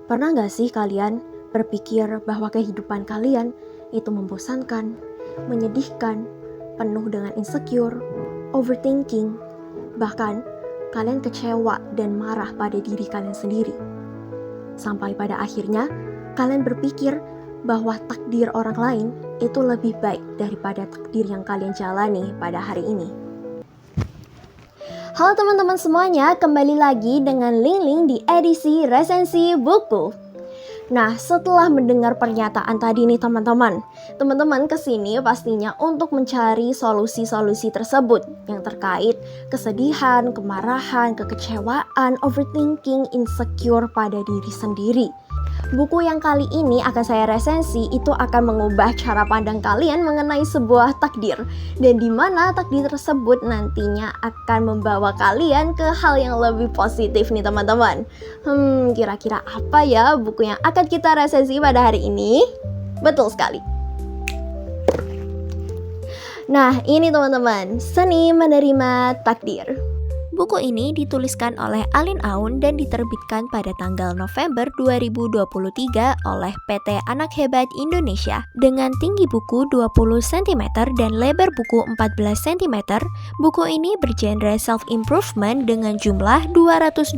Pernah gak sih kalian berpikir bahwa kehidupan kalian itu membosankan, menyedihkan, penuh dengan insecure, overthinking, bahkan kalian kecewa dan marah pada diri kalian sendiri. Sampai pada akhirnya kalian berpikir bahwa takdir orang lain itu lebih baik daripada takdir yang kalian jalani pada hari ini. Halo teman-teman semuanya, kembali lagi dengan Ling di edisi resensi buku. Nah, setelah mendengar pernyataan tadi nih teman-teman kesini pastinya untuk mencari solusi-solusi tersebut yang terkait kesedihan, kemarahan, kekecewaan, overthinking, insecure pada diri sendiri. Buku yang kali ini akan saya resensi itu akan mengubah cara pandang kalian mengenai sebuah takdir, dan di mana takdir tersebut nantinya akan membawa kalian ke hal yang lebih positif nih teman-teman. Kira-kira apa ya buku yang akan kita resensi pada hari ini? Betul sekali. Nah, ini teman-teman, Seni Menerima Takdir. Buku ini dituliskan oleh Alin Aun dan diterbitkan pada tanggal November 2023 oleh PT Anak Hebat Indonesia. Dengan tinggi buku 20 cm dan lebar buku 14 cm, buku ini bergenre self-improvement dengan jumlah 225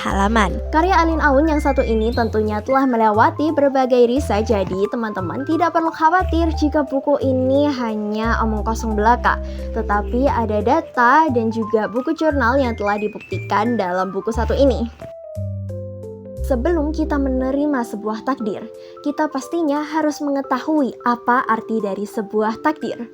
halaman. Karya Alin Aun yang satu ini tentunya telah melewati berbagai riset, jadi teman-teman tidak perlu khawatir jika buku ini hanya omong kosong belaka, tetapi ada data dan juga buku jurnal yang telah dibuktikan dalam buku satu ini. Sebelum kita menerima sebuah takdir, kita pastinya harus mengetahui apa arti dari sebuah takdir.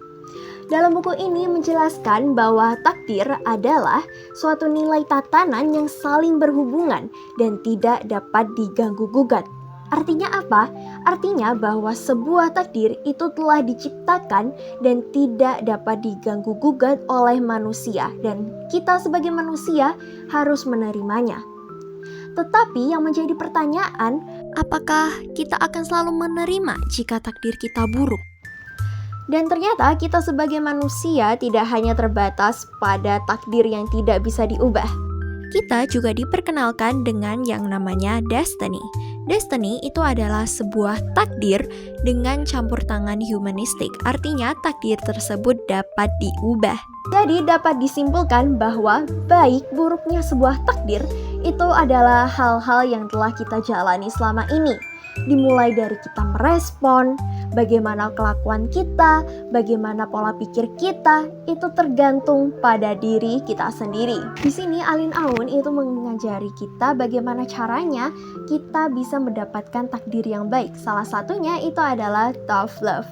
Dalam buku ini menjelaskan bahwa takdir adalah suatu nilai tatanan yang saling berhubungan dan tidak dapat diganggu-gugat. Artinya apa? Artinya bahwa sebuah takdir itu telah diciptakan dan tidak dapat diganggu-gugat oleh manusia, dan kita sebagai manusia harus menerimanya. Tetapi yang menjadi pertanyaan, apakah kita akan selalu menerima jika takdir kita buruk? Dan ternyata kita sebagai manusia tidak hanya terbatas pada takdir yang tidak bisa diubah. Kita juga diperkenalkan dengan yang namanya destiny. Destiny itu adalah sebuah takdir dengan campur tangan humanistik. Artinya takdir tersebut dapat diubah. Jadi dapat disimpulkan bahwa baik buruknya sebuah takdir itu adalah hal-hal yang telah kita jalani selama ini. Dimulai dari kita merespon, bagaimana kelakuan kita, bagaimana pola pikir kita, itu tergantung pada diri kita sendiri. Di sini Alin Aun itu mengajari kita bagaimana caranya kita bisa mendapatkan takdir yang baik. Salah satunya itu adalah tough love.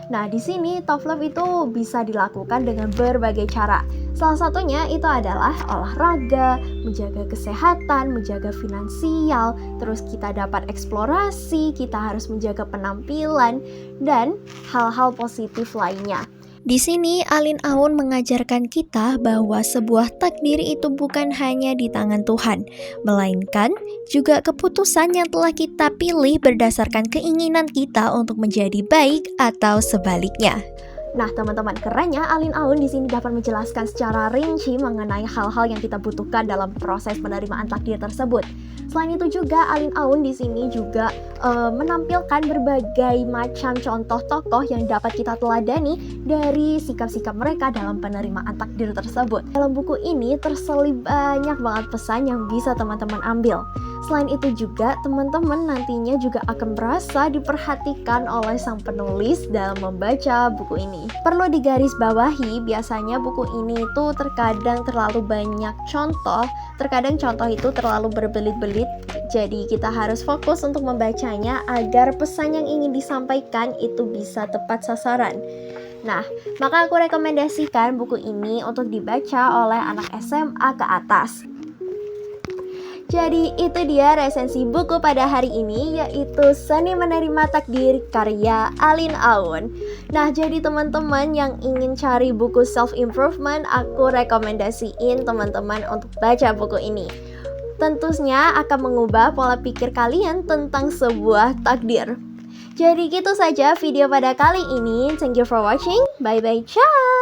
Nah, di sini tough love itu bisa dilakukan dengan berbagai cara. Salah satunya itu adalah olahraga, menjaga kesehatan, menjaga finansial, terus kita dapat eksplorasi, kita harus menjaga penampilan, dan hal-hal positif lainnya. Di sini Alin Aun mengajarkan kita bahwa sebuah takdir itu bukan hanya di tangan Tuhan, melainkan juga keputusan yang telah kita pilih berdasarkan keinginan kita untuk menjadi baik atau sebaliknya. Nah, teman-teman, kerennya Alin Aun di sini dapat menjelaskan secara rinci mengenai hal-hal yang kita butuhkan dalam proses penerimaan takdir tersebut. Selain itu juga Alin Aun di sini juga menampilkan berbagai macam contoh tokoh yang dapat kita teladani dari sikap-sikap mereka dalam penerimaan takdir tersebut. Dalam buku ini terselip banyak banget pesan yang bisa teman-teman ambil. Selain itu juga teman-teman nantinya juga akan merasa diperhatikan oleh sang penulis dalam membaca buku ini. Perlu digarisbawahi, biasanya buku ini itu terkadang terlalu banyak contoh, terkadang contoh itu terlalu berbelit-belit. Jadi kita harus fokus untuk membacanya agar pesan yang ingin disampaikan itu bisa tepat sasaran. Nah, maka aku rekomendasikan buku ini untuk dibaca oleh anak SMA ke atas. Jadi itu dia resensi buku pada hari ini, yaitu Seni Menerima Takdir karya Alin Aun. Nah, jadi teman-teman yang ingin cari buku self-improvement, aku rekomendasiin teman-teman untuk baca buku ini. Tentunya akan mengubah pola pikir kalian tentang sebuah takdir. Jadi gitu saja video pada kali ini. Thank you for watching. Bye-bye, ciao!